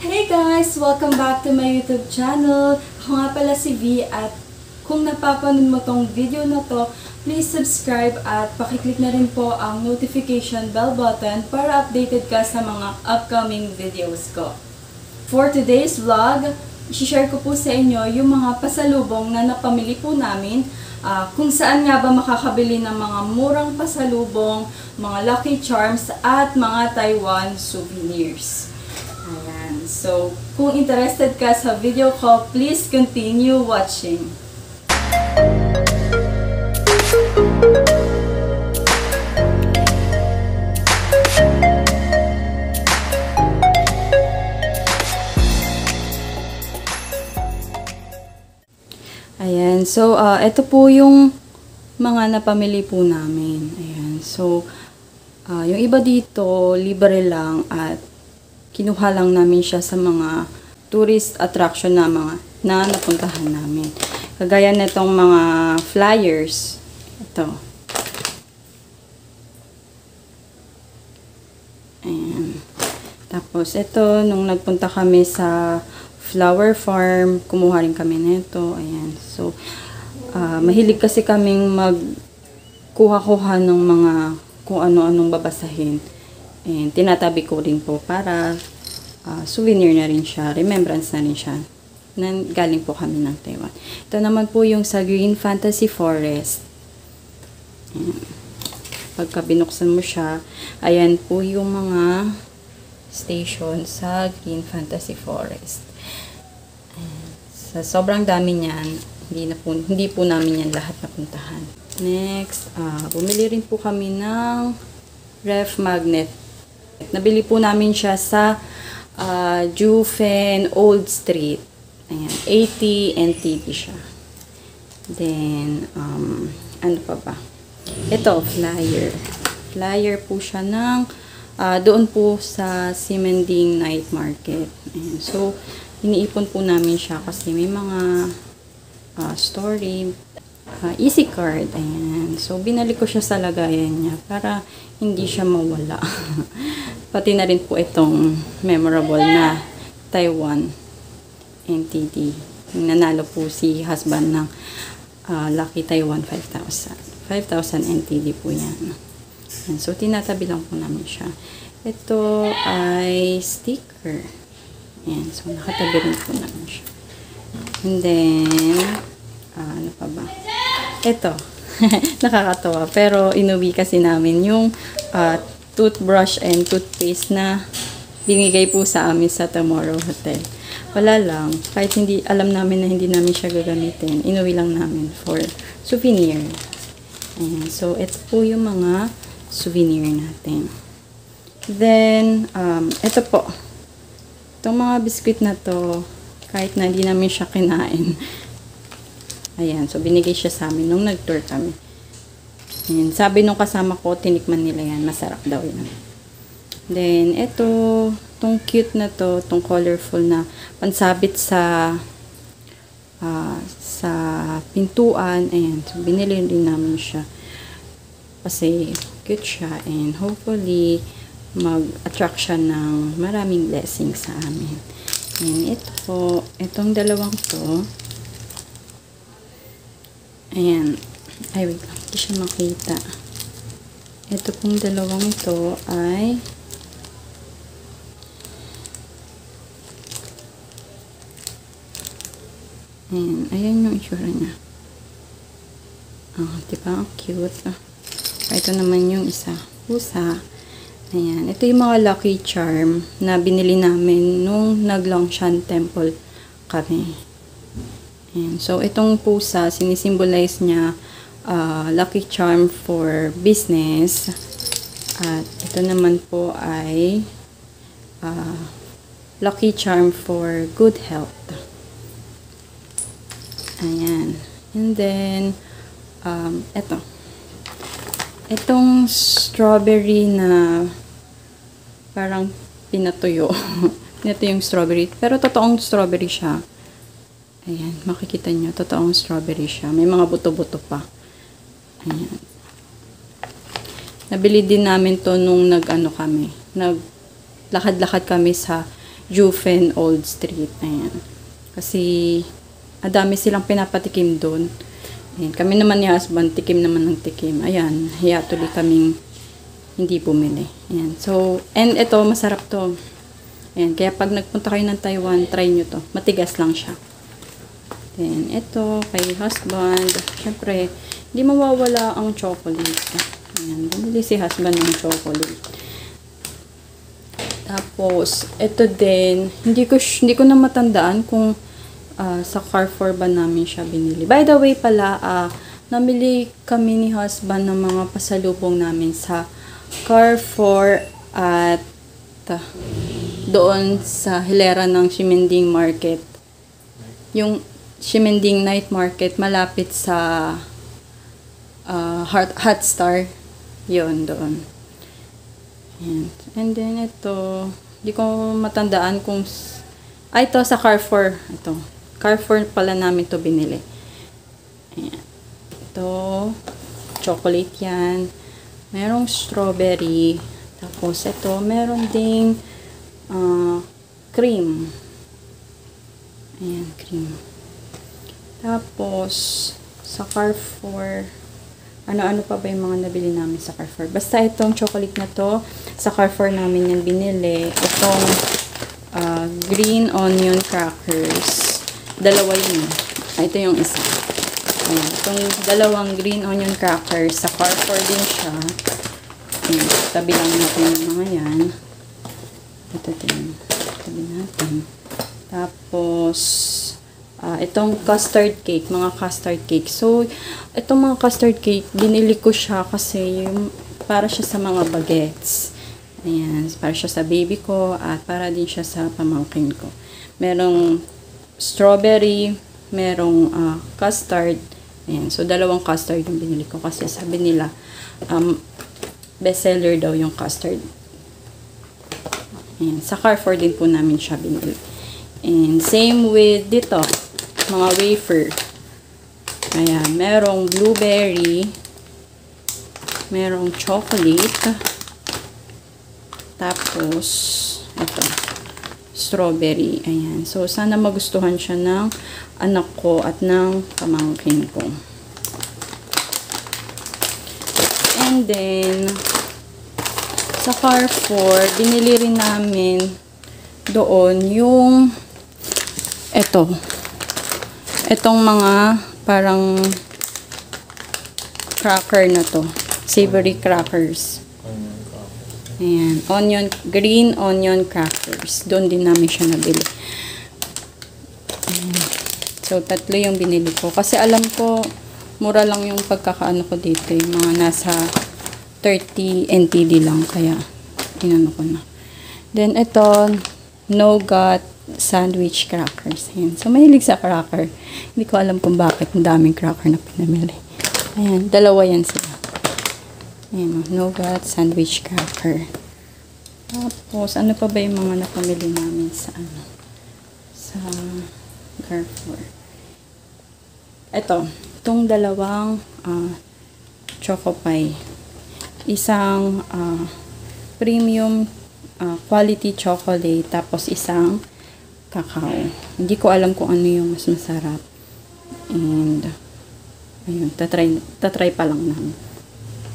Hey guys! Welcome back to my YouTube channel. Ako nga pala si V at kung napapanood mo tong video na to, please subscribe at pakiclick na rin po ang notification bell button para updated ka sa mga upcoming videos ko. For today's vlog, i-share ko po sa inyo yung mga pasalubong na napamili po namin, kung saan nga ba makakabili ng mga murang pasalubong, mga Lucky Charms at mga Taiwan souvenirs. Ayan. So, kung interested ka sa video ko, please continue watching. Ayan. So, ito po yung mga napamili po namin. Ayan. So, yung iba dito, libre lang at kinuha lang namin siya sa mga tourist attraction na napuntahan namin. Kagaya nitong mga flyers. Ito. Ayan. Tapos ito, nung nagpunta kami sa flower farm, kumuha rin kami nito. Ayan. So, mahilig kasi kaming magkuha-kuha ng mga kung ano-anong babasahin. And tinatabi ko rin po para souvenir na rin siya, remembrance na rin siya. Galing po kami ng Taiwan. Ito naman po yung sa Green Fantasy Forest. Ayan. Pagka binuksan mo siya, ayan po yung mga station sa Green Fantasy Forest. Ayan. Sa sobrang dami niyan, hindi po namin yan lahat napuntahan. Next, bumili rin po kami ng ref magnet. Nabili po namin siya sa Jufen Old Street. Ayan, 80 NTD siya. Then, ano pa ba? Ito, flyer. Flyer po siya ng doon po sa Simending Night Market. Ayan, so, iniipon po namin siya kasi may mga story, easy card. Ayan. So, binalik ko siya sa lagayan niya para hindi siya mawala. Pati na rin po itong memorable na Taiwan NTD. Nanalo po si husband ng Lucky Taiwan 5,000. 5,000 NTD po yan. Ayan. So, tinatabi lang po namin siya. Ito ay sticker. Ayan. So, nakatabi rin po namin siya. And then, ano pa ba? Ito. Nakakatawa. Pero, inuwi kasi namin yung toothbrush and toothpaste na binigay po sa amin sa Tomorrow Hotel. Wala lang. Kahit alam namin na hindi namin siya gagamitin, inuwi lang namin for souvenir. Ayan. So, ito po yung mga souvenir natin. Then, ito po. Itong mga biskuit na to, kahit na hindi namin siya kinain. Ayan. So, binigay siya sa amin nung nag-tour kami. Ayan. Sabi nung kasama ko, tinikman nila yan. Masarap daw yan. Then, ito, itong cute na to, itong colorful na pansabit sa pintuan. Ayan. So, binili rin namin siya. Kasi, cute siya. And, hopefully, mag-attract siya ng maraming blessings sa amin. Ayan. Ito po, itong dalawang to. Ayan. Ay, wait lang. Hindi siya makita. Ito pong dalawang ito ay ayan. Ayan yung itsura niya. Diba? Ang cute. Ito naman yung isa. Pusa. Ayan. Ito yung mga Lucky Charm na binili namin nung nag-Longshan Temple kami. Ayan. So, itong pusa, sinisimbolize niya Lucky Charm for business. At ito naman po ay Lucky Charm for good health. Ayan. And then, ito. Itong strawberry na parang pinatuyo. Ito yung strawberry. Pero totoong strawberry siya. Ayan. Makikita nyo. Totoong strawberry siya. May mga buto-buto pa. Ayan. Nabili din namin to nung naglakad-lakad kami sa Jufen Old Street. Ayan. Kasi, adami silang pinapatikim doon. Ayan. Kami naman ni husband, tikim naman ng tikim. Ayan, hiya tuloy kaming hindi bumili. Ayan. So, and ito, masarap to. Ayan. Kaya pag nagpunta kayo ng Taiwan, try nyo to. Matigas lang siya. Then, ito, kay husband. Syempre, hindi mawawala ang chocolate. Ayan. Bumili si husband ng chocolate. Tapos, ito din, hindi ko na matandaan kung sa Carrefour ba namin siya binili. By the way pala, namili kami ni husband ng mga pasalubong namin sa Carrefour at doon sa hilera ng Ximending Market. Yung Ximending Night Market malapit sa Hot Star. Yun, doon. And then ito, hindi ko matandaan kung ito sa Carrefour. Ito. Carrefour pala namin to binili. Ayan. Ito, chocolate yan. Merong strawberry. Tapos ito, meron ding cream. Ayan, cream. Tapos, sa Carrefour, ano-ano pa ba yung mga nabili namin sa Carrefour? Basta itong chocolate na to, sa Carrefour namin yan binili. Itong green onion crackers. Dalawa yun. Ito yung isa. Ayan. Itong dalawang green onion crackers, sa Carrefour din siya. Ayan. Tabi lang natin yung mga yan. Ito din. Tabi natin. Tapos, itong custard cake, mga custard cake. So, itong mga custard cake, binili ko siya kasi para siya sa mga bagets. Ayan, para siya sa baby ko at para din siya sa pamangkin ko. Merong strawberry, merong custard. Ayan, so dalawang custard yung binili ko kasi sabi nila, bestseller daw yung custard. Ayan, sa Carrefour din po namin siya binili. And same with dito, mga wafer. Ayan, merong blueberry, merong chocolate, tapos ito, strawberry. Ayan. So, sana magustuhan siya ng anak ko at ng pamangkin ko. And then, sa Carrefour, binili rin namin doon yung itong mga parang cracker na to. Savory crackers. Ayan. Green onion crackers. Doon din namin siya nabili. Ayan. So, 3 yung binili ko. Kasi alam ko, mura lang yung pagkakaano ko dito. Yung mga nasa 30 NTD lang. Kaya, inano ko na. Then, ito, nougat sandwich crackers. Ayan. So, mahilig sa cracker. Hindi ko alam kung bakit ang daming cracker na pinamili. Ayan. 2 yan sila. Ayan. Nougat sandwich cracker. Tapos, ano pa ba yung mga napamili namin sa Carrefour? Itong dalawang choco pie. Isang premium quality chocolate, tapos isang cacao. Hindi ko alam kung ano yung mas masarap. And, ayun, tatry pa lang namin.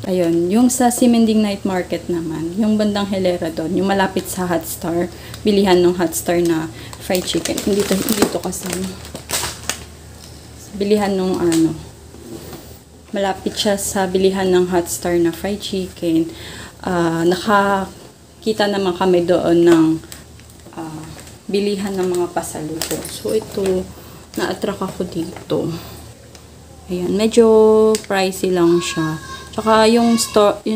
Ayun, yung sa Ximending Night Market naman, yung bandang hilera doon, yung malapit sa Hot Star, bilihan ng Hot Star na fried chicken. Hindi to kasi bilihan ng malapit siya sa bilihan ng Hot Star na fried chicken. Nakakita naman kami doon ng bilihan ng mga pasalubong. So, ito, na-attract ako dito. Ayan, medyo pricey lang siya. Tsaka yung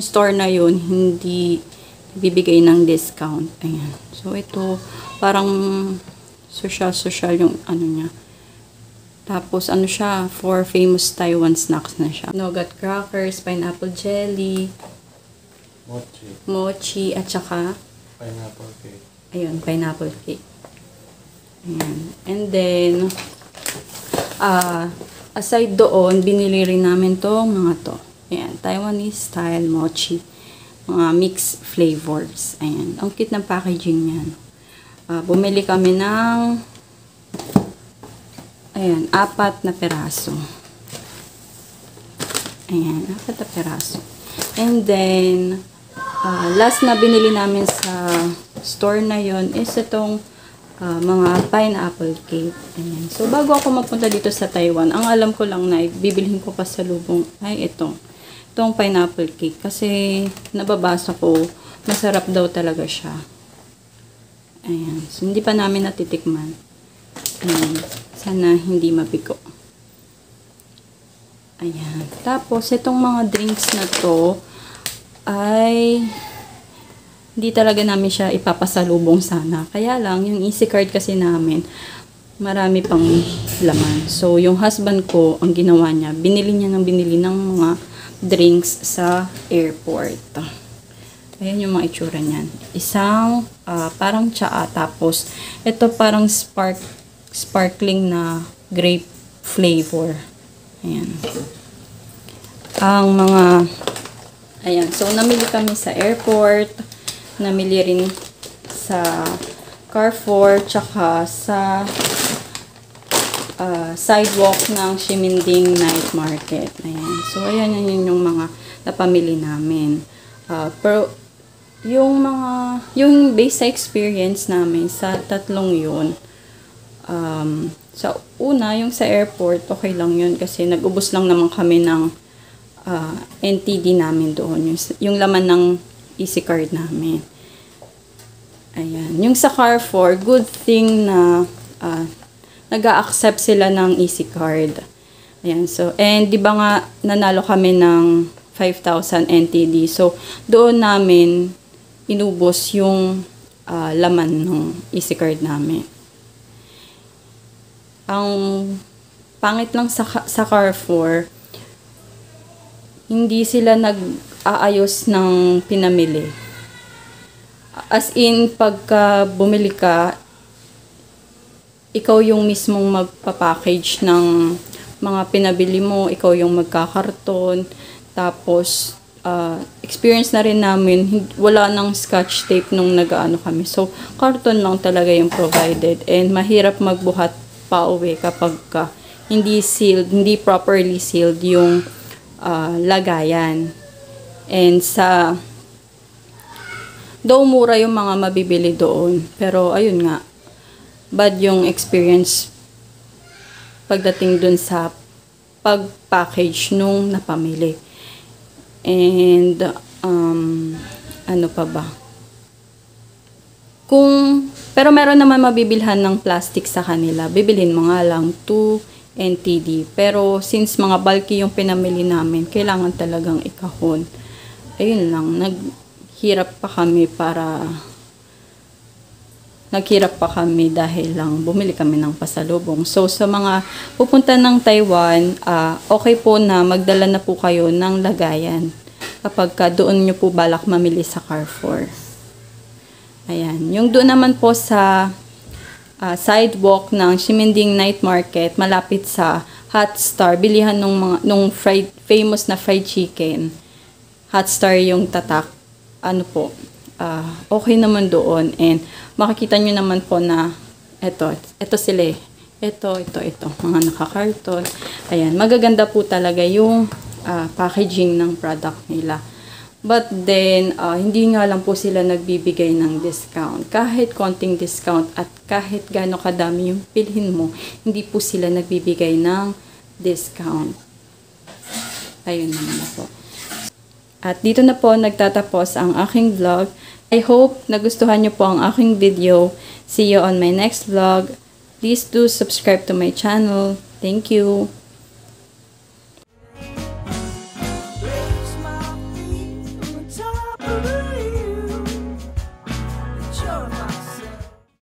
store na yun, hindi bibigay ng discount. Ayan. So, ito, parang social yung ano niya. Tapos, ano siya, for famous Taiwan snacks na siya. Nougat crackers, pineapple jelly, mochi, at saka pineapple cake. Ayun, pineapple cake. Ayan. And then, aside doon, binili rin namin tong mga to. Ayan, Taiwanese style mochi. Mga mixed flavors. Ayan, ang cute ng packaging niyan. bumili kami ng ayan, 4 na peraso. Ayan, 4 na peraso. And then, last na binili namin sa store na yon is itong mga pineapple cake. Ayan. So, bago ako magpunta dito sa Taiwan, ang alam ko lang na bibilhin ko pa sa lubong ay itong pineapple cake. Kasi, nababasa ko, masarap daw talaga siya. Ayan. So, hindi pa namin natitikman. Ayan. Sana hindi mabigo. Ayan. Tapos, itong mga drinks na to ay hindi talaga namin siya ipapasalubong sana. Kaya lang, yung Easy Card kasi namin, marami pang laman. So, yung husband ko, ang ginawa niya, binili ng mga drinks sa airport. Ayan yung mga itsura niyan. Isang parang tsaa, tapos ito parang sparkling na grape flavor. Ayan. Ang mga ayan, so namili kami sa airport, namili rin sa Carrefour, tsaka sa sidewalk ng Ximending Night Market. Ayan. So ayan yun yung mga napamili namin. Pero yung base experience namin sa tatlong yun, sa una, yung sa airport, okay lang yun kasi nag-ubos lang naman kami ng NTD namin doon. Yung laman ng Easy Card namin. Ayan. Yung sa Carrefour, good thing na nag-a-accept sila ng Easy Card. Ayan. So, and di ba nga nanalo kami ng 5,000 NTD. So, doon namin inubos yung laman ng Easy Card namin. Ang pangit lang sa Carrefour, hindi sila nag-aayos ng pinamili. As in, pagka bumili ka, ikaw yung mismong magpapackage ng mga pinabili mo, ikaw yung magkakarton, tapos experience na rin namin, wala nang scotch tape nung nag-ano kami. So, karton lang talaga yung provided. And mahirap magbuhat pa uwi kapag hindi sealed, hindi properly sealed yung lagayan. And though mura yung mga mabibili doon, pero ayun nga, bad yung experience pagdating dun sa pag-package nung napamili. And, ano pa ba? Pero meron naman mabibilhan ng plastic sa kanila. Bibilhin mo nga lang 2 NTD. Pero, since mga bulky yung pinamili namin, kailangan talagang ikahon. Ayun lang, naghirap pa kami dahil lang bumili kami ng pasalubong. So, sa mga pupunta ng Taiwan, okay po na magdala na po kayo ng lagayan kapag doon nyo po balak mamili sa Carrefour. Ayan. Yung doon naman po sa sidewalk ng Ximending Night Market, malapit sa Hot Star, bilihan nung famous na fried chicken. Hot Star yung tatak. Ano po, okay naman doon. And makikita nyo naman po na ito sila. Ito, mga nakakarton. Ayan, magaganda po talaga yung packaging ng product nila. But then, hindi nga lang po sila nagbibigay ng discount. Kahit konting discount at kahit gaano kadami yung bilhin mo, hindi po sila nagbibigay ng discount. Ayun naman po. At dito na po nagtatapos ang aking vlog. I hope nagustuhan niyo po ang aking video. See you on my next vlog. Please do subscribe to my channel. Thank you.